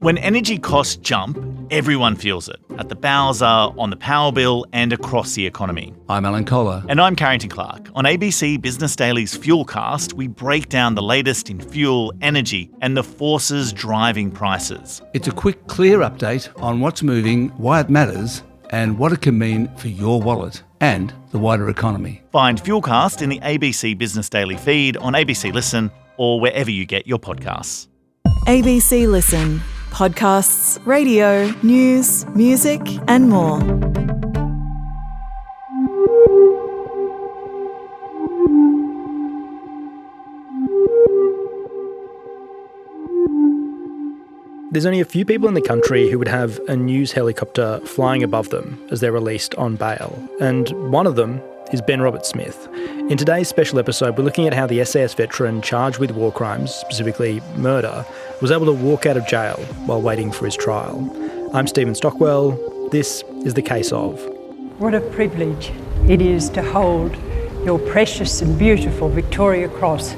When energy costs jump, everyone feels it. At the Bowser, on the power bill and across the economy. I'm Alan Kohler. And I'm Carrington Clark. On ABC Business Daily's Fuelcast, we break down the latest in fuel, energy and the forces driving prices. It's a quick, clear update on what's moving, why it matters and what it can mean for your wallet and the wider economy. Find Fuelcast in the ABC Business Daily feed, on ABC Listen or wherever you get your podcasts. ABC Listen. Podcasts, radio, news, music and more. There's only a few people in the country who would have a news helicopter flying above them as they're released on bail, and one of them is Ben Roberts-Smith. In today's special episode, we're looking at how the SAS veteran charged with war crimes, specifically murder, was able to walk out of jail while waiting for his trial. I'm Stephen Stockwell. This is The Case Of. What a privilege it is to hold your precious and beautiful Victoria Cross,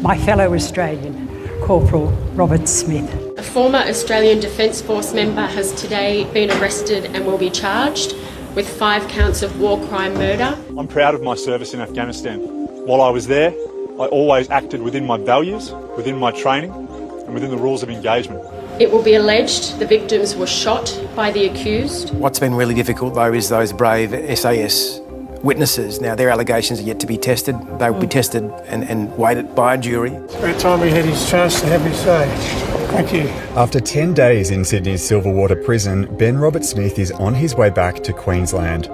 my fellow Australian, Corporal Roberts-Smith. A former Australian Defence Force member has today been arrested and will be charged with 5 counts of war crime murder. I'm proud of my service in Afghanistan. While I was there, I always acted within my values, within my training, and within the rules of engagement. It will be alleged the victims were shot by the accused. What's been really difficult, though, is those brave SAS witnesses. Now, their allegations are yet to be tested. They will be tested and weighted by a jury. It's about time we had his chance to have his say. Thank you. After 10 days in Sydney's Silverwater prison, Ben Roberts-Smith is on his way back to Queensland.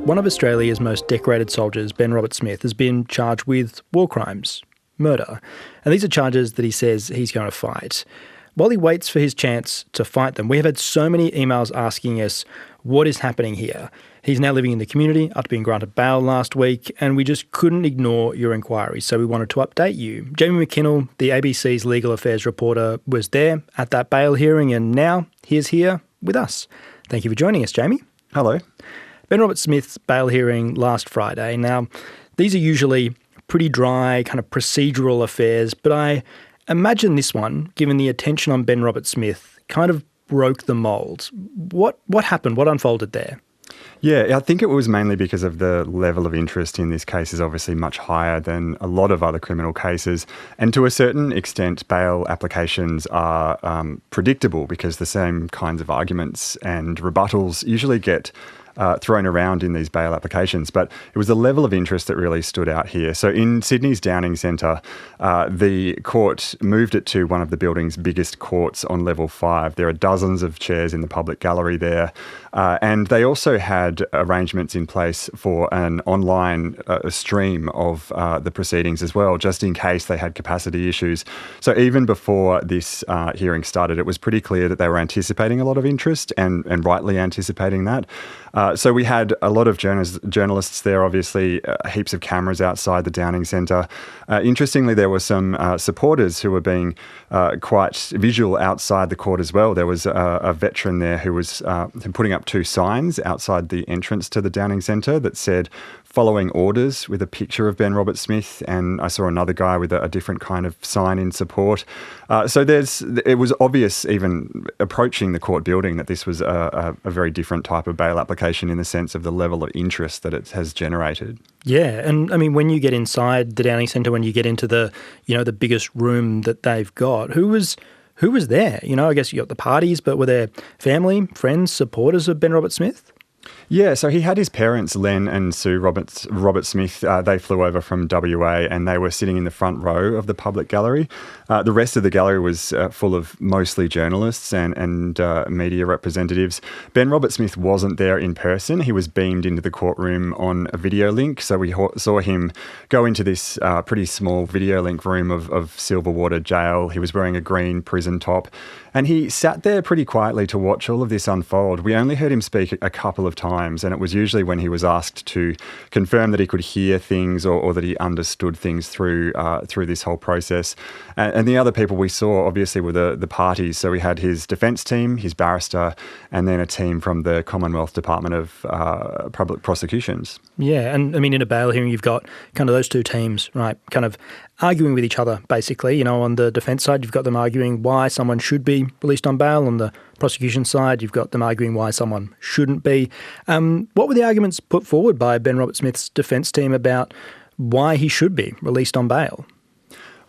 One of Australia's most decorated soldiers, Ben Roberts-Smith, has been charged with war crimes, murder. And these are charges that he says he's going to fight. While he waits for his chance to fight them, we have had so many emails asking us what is happening here. He's now living in the community after being granted bail last week, and we just couldn't ignore your inquiries, so we wanted to update you. Jamie McKinnell, the ABC's legal affairs reporter, was there at that bail hearing, and now he's here with us. Thank you for joining us, Jamie. Hello. Ben Roberts-Smith's bail hearing last Friday. Now, these are usually pretty dry, kind of procedural affairs, but I imagine this one, given the attention on Ben Roberts-Smith, kind of broke the mould. What happened? What unfolded there? Yeah, I think it was mainly because of the level of interest in this case is obviously much higher than a lot of other criminal cases. And to a certain extent, bail applications are predictable because the same kinds of arguments and rebuttals usually get thrown around in these bail applications. But it was the level of interest that really stood out here. So in Sydney's Downing Centre, the court moved it to one of the building's biggest courts on level 5. There are dozens of chairs in the public gallery there. And they also had arrangements in place for an online stream of the proceedings as well, just in case they had capacity issues. So even before this hearing started, it was pretty clear that they were anticipating a lot of interest and rightly anticipating that. So we had a lot of journalists there, obviously, heaps of cameras outside the Downing Centre. Interestingly, there were some supporters who were being quite visual outside the court as well. There was a veteran there who was putting up 2 signs outside the entrance to the Downing Centre that said, "Following orders," with a picture of Ben Roberts-Smith, and I saw another guy with a different kind of sign in support. So it was obvious, even approaching the court building, that this was a very different type of bail application in the sense of the level of interest that it has generated. Yeah, and I mean, when you get inside the Downing Centre, when you get into the biggest room that they've got, who was there? I guess you got the parties, but were there family, friends, supporters of Ben Roberts-Smith? Yeah, so he had his parents, Len and Sue Roberts-Smith. They flew over from WA and they were sitting in the front row of the public gallery. The rest of the gallery was full of mostly journalists and media representatives. Ben Roberts-Smith wasn't there in person. He was beamed into the courtroom on a video link. So we saw him go into this pretty small video link room of Silverwater Jail. He was wearing a green prison top. And he sat there pretty quietly to watch all of this unfold. We only heard him speak a couple of times, and it was usually when he was asked to confirm that he could hear things or that he understood things through this whole process. And the other people we saw, obviously, were the parties. So we had his defence team, his barrister, and then a team from the Commonwealth Department of Public Prosecutions. Yeah, and I mean, in a bail hearing, you've got kind of those two teams, right, kind of arguing with each other, basically. You know, on the defence side, you've got them arguing why someone should be released on bail. On the prosecution side, you've got them arguing why someone shouldn't be. What were the arguments put forward by Ben Roberts-Smith's defence team about why he should be released on bail?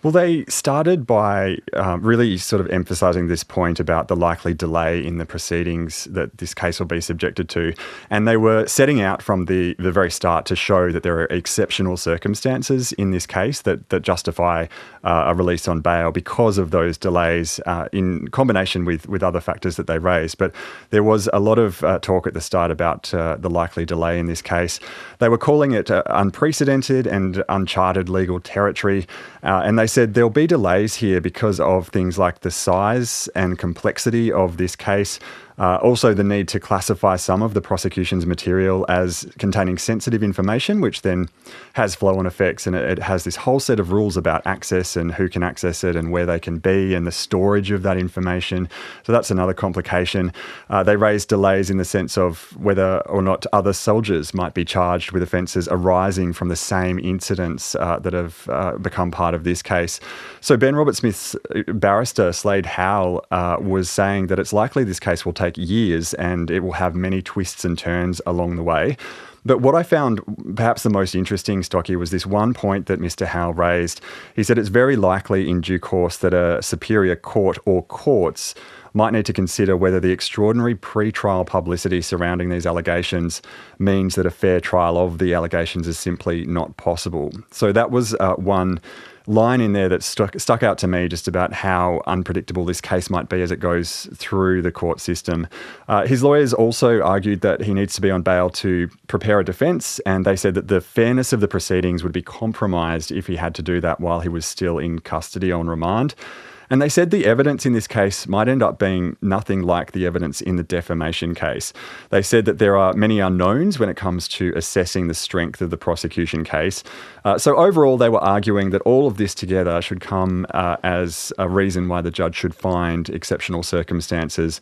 Well, they started by really sort of emphasising this point about the likely delay in the proceedings that this case will be subjected to. And they were setting out from the very start to show that there are exceptional circumstances in this case that justify a release on bail because of those delays in combination with other factors that they raised. But there was a lot of talk at the start about the likely delay in this case. They were calling it unprecedented and uncharted legal territory. And they said there'll be delays here because of things like the size and complexity of this case. Also, the need to classify some of the prosecution's material as containing sensitive information, which then has flow-on effects, and it has this whole set of rules about access and who can access it and where they can be and the storage of that information. So that's another complication. They raised delays in the sense of whether or not other soldiers might be charged with offences arising from the same incidents that have become part of this case. So Ben Roberts-Smith's barrister, Slade Howell, was saying that it's likely this case will take years and it will have many twists and turns along the way. But what I found perhaps the most interesting, Stocky, was this one point that Mr. Howell raised. He said it's very likely in due course that a superior court or courts might need to consider whether the extraordinary pre-trial publicity surrounding these allegations means that a fair trial of the allegations is simply not possible. So that was one line in there that stuck out to me just about how unpredictable this case might be as it goes through the court system. His lawyers also argued that he needs to be on bail to prepare a defence, and they said that the fairness of the proceedings would be compromised if he had to do that while he was still in custody on remand. And they said the evidence in this case might end up being nothing like the evidence in the defamation case. They said that there are many unknowns when it comes to assessing the strength of the prosecution case. So overall, they were arguing that all of this together should come as a reason why the judge should find exceptional circumstances.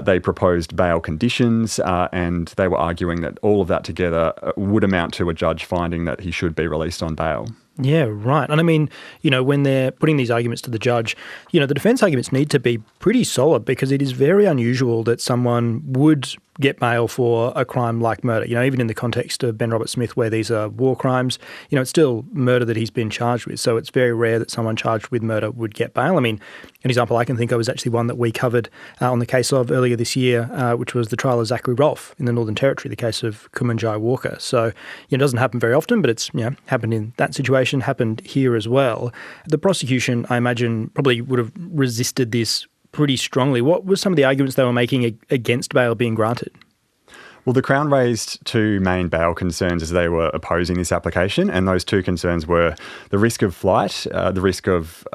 They proposed bail conditions, and they were arguing that all of that together would amount to a judge finding that he should be released on bail. Yeah, right. And I mean, you know, when they're putting these arguments to the judge, you know, the defence arguments need to be pretty solid because it is very unusual that someone would get bail for a crime like murder. You know, even in the context of Ben Roberts-Smith, where these are war crimes, you know, it's still murder that he's been charged with. So it's very rare that someone charged with murder would get bail. I mean, an example I can think of is actually one that we covered on the case of earlier this year, which was the trial of Zachary Rolfe in the Northern Territory, the case of Kumanjai Walker. So, you know, it doesn't happen very often, but it's, you know, happened in that situation, happened here as well. The prosecution, I imagine, probably would have resisted this pretty strongly. What were some of the arguments they were making against bail being granted? Well, the Crown raised two main bail concerns as they were opposing this application, and those two concerns were the risk of flight, the risk of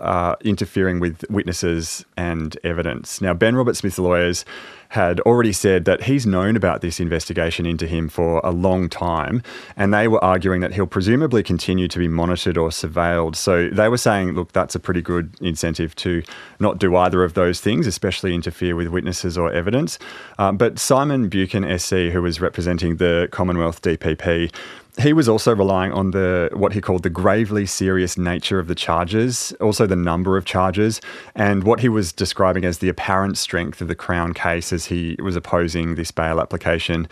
interfering with witnesses and evidence. Now, Ben Roberts-Smith's lawyers had already said that he's known about this investigation into him for a long time, and they were arguing that he'll presumably continue to be monitored or surveilled. So they were saying, look, that's a pretty good incentive to not do either of those things, especially interfere with witnesses or evidence. But Simon Buchan SC, who was representing the Commonwealth DPP, he was also relying on what he called the gravely serious nature of the charges, also the number of charges, and what he was describing as the apparent strength of the Crown case as he was opposing this bail application.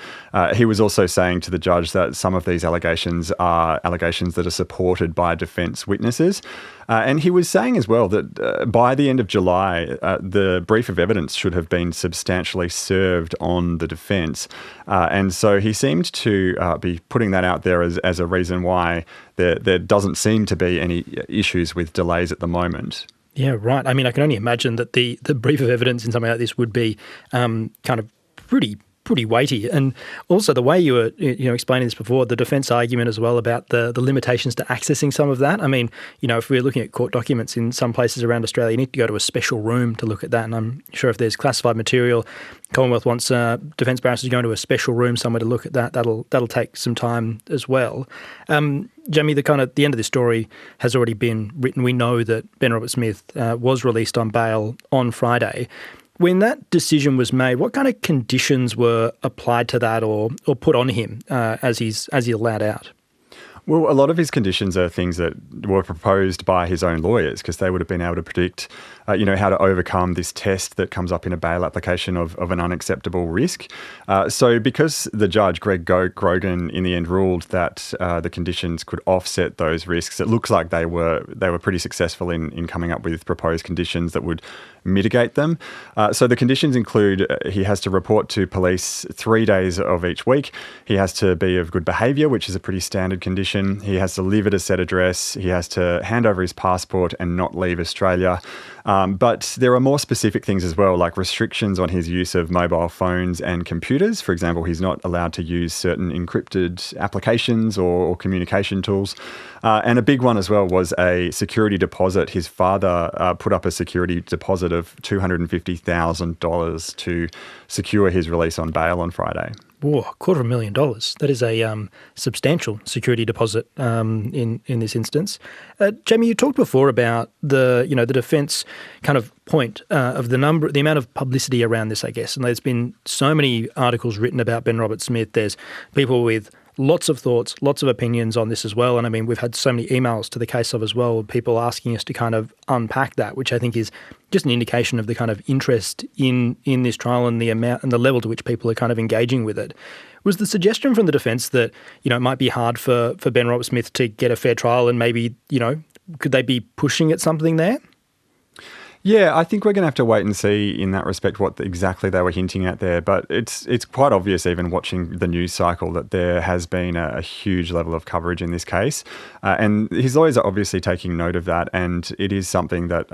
He was also saying to the judge that some of these allegations are allegations that are supported by defence witnesses. And he was saying as well that by the end of July, the brief of evidence should have been substantially served on the defence. And so he seemed to be putting that out there as a reason why there doesn't seem to be any issues with delays at the moment. Yeah, right. I mean, I can only imagine that the brief of evidence in something like this would be kind of pretty weighty. And also the way you were explaining this before, the defence argument as well about the limitations to accessing some of that. I mean, you know, if we're looking at court documents in some places around Australia, you need to go to a special room to look at that. And I'm sure if there's classified material, Commonwealth wants defence barristers to go into a special room somewhere to look at that. That'll take some time as well. Jamie, the end of this story has already been written. We know that Ben Roberts-Smith was released on bail on Friday. When that decision was made, what kind of conditions were applied to that or put on him as he allowed out? Well, a lot of his conditions are things that were proposed by his own lawyers because they would have been able to predict, how to overcome this test that comes up in a bail application of an unacceptable risk. So because the judge, Greg Grogan, in the end ruled that the conditions could offset those risks, it looks like they were pretty successful in coming up with proposed conditions that would mitigate them. So the conditions include he has to report to police 3 days of each week. He has to be of good behaviour, which is a pretty standard condition. He has to live at a set address. He has to hand over his passport and not leave Australia. But there are more specific things as well, like restrictions on his use of mobile phones and computers. For example, he's not allowed to use certain encrypted applications or communication tools. And a big one as well was a security deposit. His father put up a security deposit of $250,000 to secure his release on bail on Friday. Whoa, $250,000. That is a substantial security deposit in this instance. Jamie, you talked before about the defence kind of point of the amount of publicity around this, I guess. And there's been so many articles written about Ben Roberts-Smith. There's people with lots of thoughts, lots of opinions on this as well. And I mean, we've had so many emails to the case of as well, people asking us to kind of unpack that, which I think is just an indication of the kind of interest in this trial and the amount and the level to which people are kind of engaging with it. Was the suggestion from the defence that, it might be hard for Ben Roberts-Smith to get a fair trial and maybe, could they be pushing at something there? Yeah, I think we're going to have to wait and see in that respect what exactly they were hinting at there. But it's quite obvious, even watching the news cycle, that there has been a huge level of coverage in this case. And his lawyers are obviously taking note of that. And it is something that,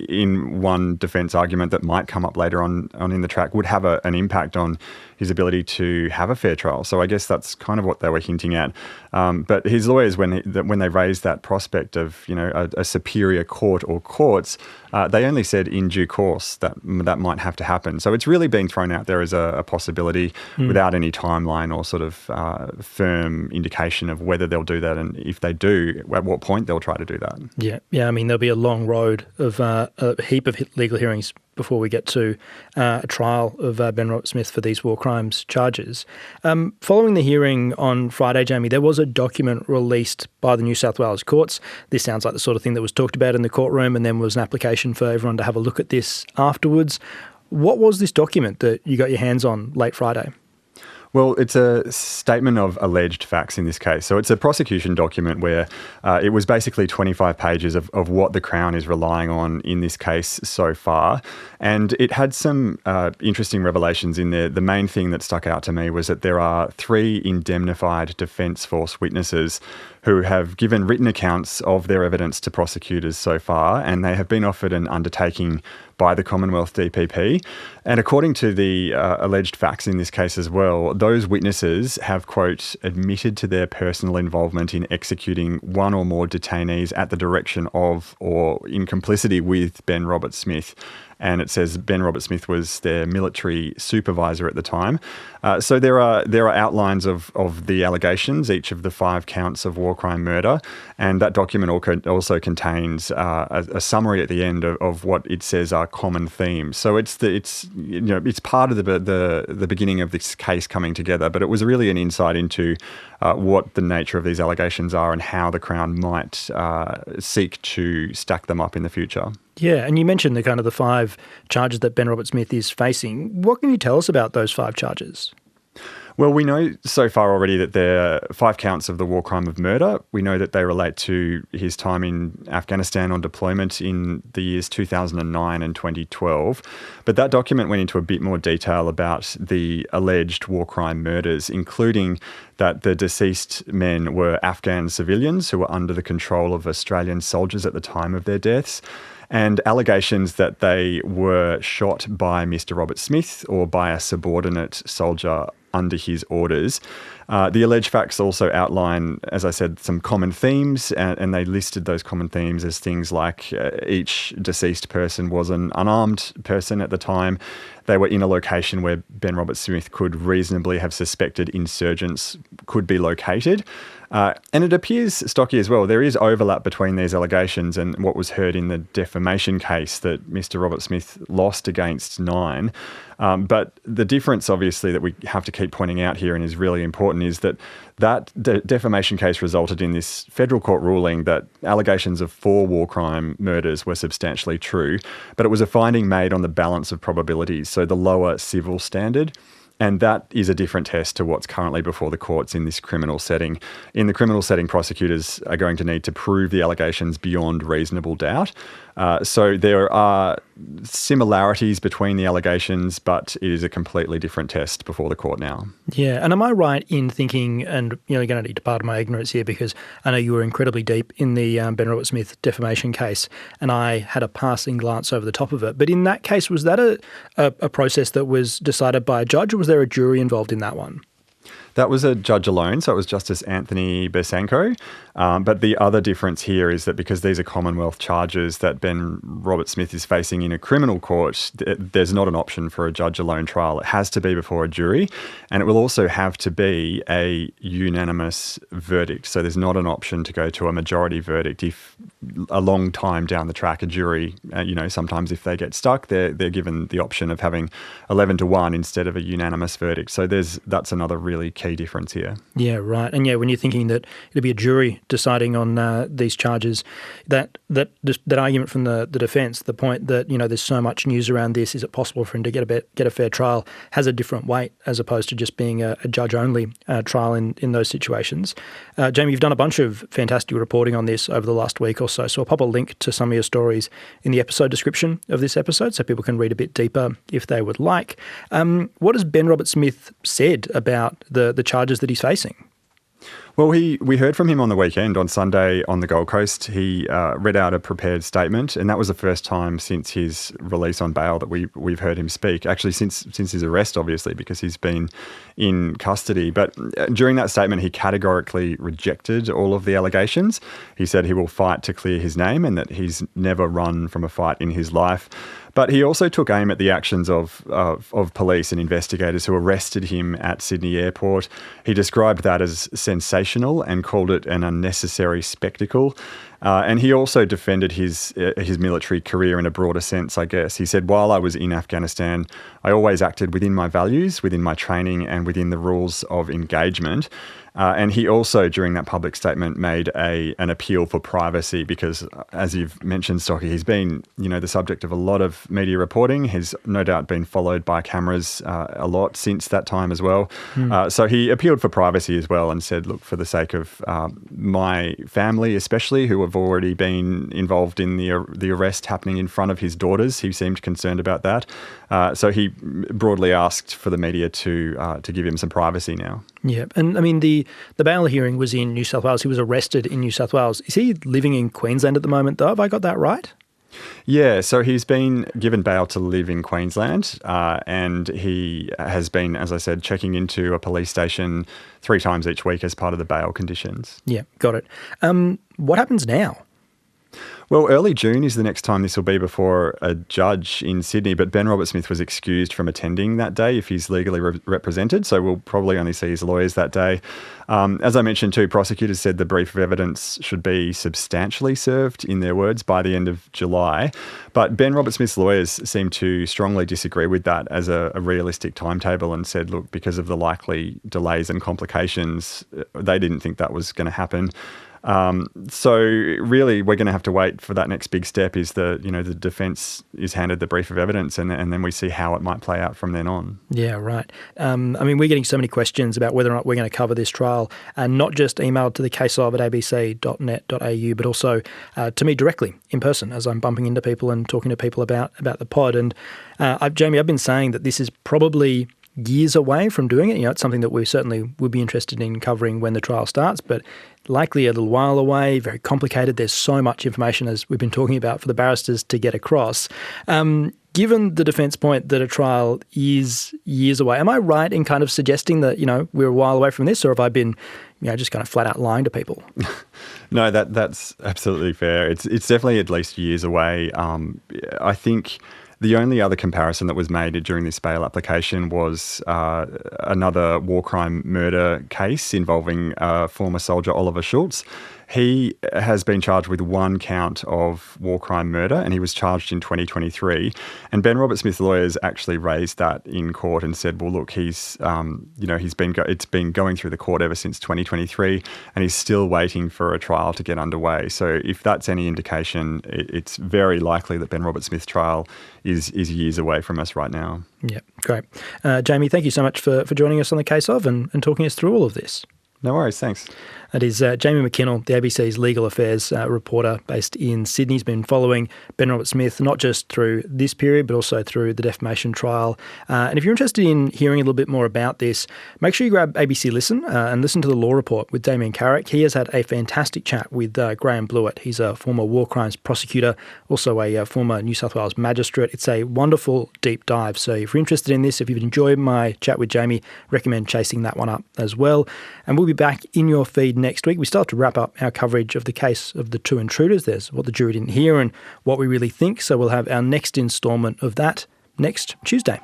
in one defence argument that might come up later on in the track, would have an impact on his ability to have a fair trial. So I guess that's kind of what they were hinting at. But his lawyers, when they raised that prospect of, a superior court or courts, they only said in due course that might have to happen. So it's really being thrown out there as a possibility without any timeline or sort of firm indication of whether they'll do that, and if they do, at what point they'll try to do that. Yeah. I mean, there'll be a long road of a heap of legal hearings before we get to a trial of Ben Roberts-Smith for these war crimes charges. Following the hearing on Friday, Jamie, there was a document released by the New South Wales courts. This sounds like the sort of thing that was talked about in the courtroom, and then was an application for everyone to have a look at this afterwards. What was this document that you got your hands on late Friday? Well, it's a statement of alleged facts in this case. So it's a prosecution document where it was basically 25 pages of what the Crown is relying on in this case so far. And it had some interesting revelations in there. The main thing that stuck out to me was that there are 3 indemnified Defence Force witnesses who have given written accounts of their evidence to prosecutors so far, and they have been offered an undertaking by the Commonwealth DPP. And according to the alleged facts in this case as well, those witnesses have, quote, admitted to their personal involvement in executing one or more detainees at the direction of or in complicity with Ben Roberts-Smith. And it says Ben Roberts-Smith was their military supervisor at the time. So there are outlines of the allegations, each of the 5 counts of war crime murder, and that document also contains a summary at the end of what it says are common themes. So it's part of the beginning of this case coming together, but it was really an insight into what the nature of these allegations are and how the Crown might seek to stack them up in the future. Yeah, and you mentioned the 5 charges that Ben Roberts-Smith is facing. What can you tell us about those 5 charges? Well, we know so far already that there are 5 counts of the war crime of murder. We know that they relate to his time in Afghanistan on deployment in the years 2009 and 2012. But that document went into a bit more detail about the alleged war crime murders, including that the deceased men were Afghan civilians who were under the control of Australian soldiers at the time of their deaths, and allegations that they were shot by Mr. Roberts-Smith or by a subordinate soldier under his orders. The alleged facts also outline, as I said, some common themes, and they listed those common themes as things like each deceased person was an unarmed person at the time. they were in a location where Ben Roberts-Smith could reasonably have suspected insurgents could be located. And it appears, Stocky, as well, there is overlap between these allegations and what was heard in the defamation case that Mr. Roberts-Smith lost against Nine. But the difference, obviously, that we have to keep pointing out here and is really important is that defamation case resulted in this federal court ruling that allegations of 4 war crime murders were substantially true, but it was a finding made on the balance of probabilities, so the lower civil standard. And that is a different test to what's currently before the courts in this criminal setting. In the criminal setting, prosecutors are going to need to prove the allegations beyond reasonable doubt. So there are similarities between the allegations, but it is a completely different test before the court now. Yeah, and am I right in thinking, and you're going to need to pardon my ignorance here because I know you were incredibly deep in the Ben Roberts-Smith defamation case, and I had a passing glance over the top of it. But in that case, was that a process that was decided by a judge, or was there a jury involved in that one? That was a judge alone, so it was Justice Anthony Besanko. But the other difference here is that because these are Commonwealth charges that Ben Roberts-Smith is facing in a criminal court, there's not an option for a judge alone trial. It has to be before a jury, and it will also have to be a unanimous verdict. So there's not an option to go to a majority verdict if a long time down the track a jury, sometimes if they get stuck, they're given the option of having 11-1 instead of a unanimous verdict. So that's another really key difference here. Yeah, right. And yeah, when you're thinking that it'll be a jury deciding on these charges, that argument from the defence, the point that there's so much news around this, is it possible for him to get a fair trial, has a different weight as opposed to just being a judge-only trial in those situations. Jamie, you've done a bunch of fantastic reporting on this over the last week or so I'll pop a link to some of your stories in the episode description of this episode so people can read a bit deeper if they would like. What has Ben Roberts-Smith said about the charges that he's facing? Well, we heard from him on the weekend, on Sunday on the Gold Coast. He read out a prepared statement, and that was the first time since his release on bail that we've heard him speak. Actually, since his arrest, obviously, because he's been in custody. But during that statement, he categorically rejected all of the allegations. He said he will fight to clear his name and that he's never run from a fight in his life. But he also took aim at the actions of police and investigators who arrested him at Sydney Airport. He described that as sensational and called it an unnecessary spectacle. And he also defended his military career in a broader sense, I guess. He said, while I was in Afghanistan, I always acted within my values, within my training and within the rules of engagement. And he also, during that public statement, made an appeal for privacy because, as you've mentioned, Stocky, he's been, the subject of a lot of media reporting. He's no doubt been followed by cameras a lot since that time as well. So he appealed for privacy as well and said, look, for the sake of my family especially, who have already been involved in the arrest happening in front of his daughters, he seemed concerned about that. So he broadly asked for the media to give him some privacy now. Yeah, and I mean, the bail hearing was in New South Wales. He was arrested in New South Wales. Is he living in Queensland at the moment, though? Have I got that right? Yeah, so he's been given bail to live in Queensland and he has been, as I said, checking into a police station 3 times each week as part of the bail conditions. Yeah, got it. What happens now? Well, early June is the next time this will be before a judge in Sydney, but Ben Roberts-Smith was excused from attending that day if he's legally represented, so we'll probably only see his lawyers that day. As I mentioned too, prosecutors said the brief of evidence should be substantially served, in their words, by the end of July. But Ben Roberts-Smith's lawyers seem to strongly disagree with that as a realistic timetable and said, look, because of the likely delays and complications, they didn't think that was going to happen. So really, we're going to have to wait for that next big step. Is the defence is handed the brief of evidence, and then we see how it might play out from then on. Yeah, right. I mean, we're getting so many questions about whether or not we're going to cover this trial, and not just emailed to the caseof@abc.net.au, but also to me directly in person as I'm bumping into people and talking to people about the pod. And Jamie, I've been saying that this is probably years away from doing it. It's something that we certainly would be interested in covering when the trial starts, but likely a little while away, very complicated. There's so much information, as we've been talking about, for the barristers to get across. Given the defence point that a trial is years away, am I right in kind of suggesting that, we're a while away from this, or have I been, just kind of flat out lying to people? No, that's absolutely fair. It's definitely at least years away. I think The only other comparison that was made during this bail application was another war crime murder case involving former soldier Oliver Schultz. He has been charged with one count of war crime murder, and he was charged in 2023. And Ben Robert-Smith's lawyers actually raised that in court and said, well, look, it's been going through the court ever since 2023, and he's still waiting for a trial to get underway. So if that's any indication, it's very likely that Ben Robert-Smith's trial is years away from us right now. Yeah, great. Jamie, thank you so much for joining us on the Case Of and talking us through all of this. No worries, thanks. That is Jamie McKinnell, the ABC's legal affairs reporter based in Sydney. He's been following Ben Robert-Smith not just through this period but also through the defamation trial. And if you're interested in hearing a little bit more about this, make sure you grab ABC Listen and listen to The Law Report with Damien Carrick. He has had a fantastic chat with Graham Blewett. He's a former war crimes prosecutor, also a former New South Wales magistrate. It's a wonderful deep dive. So if you're interested in this, if you've enjoyed my chat with Jamie, recommend chasing that one up as well. And we'll be back in your feed next week. We start to wrap up our coverage of the case of the two intruders. There's what the jury didn't hear and what we really think. So we'll have our next instalment of that next Tuesday.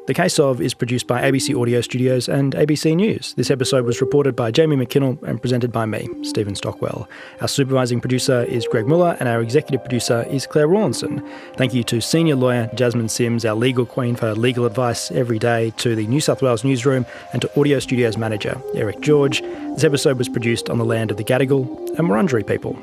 The Case Of is produced by ABC Audio Studios and ABC News. This episode was reported by Jamie McKinnell and presented by me, Stephen Stockwell. Our supervising producer is Greg Muller and our executive producer is Claire Rawlinson. Thank you to senior lawyer Jasmine Sims, our legal queen, for her legal advice every day, to the New South Wales newsroom, and to Audio Studios manager Eric George. This episode was produced on the land of the Gadigal and Wurundjeri people.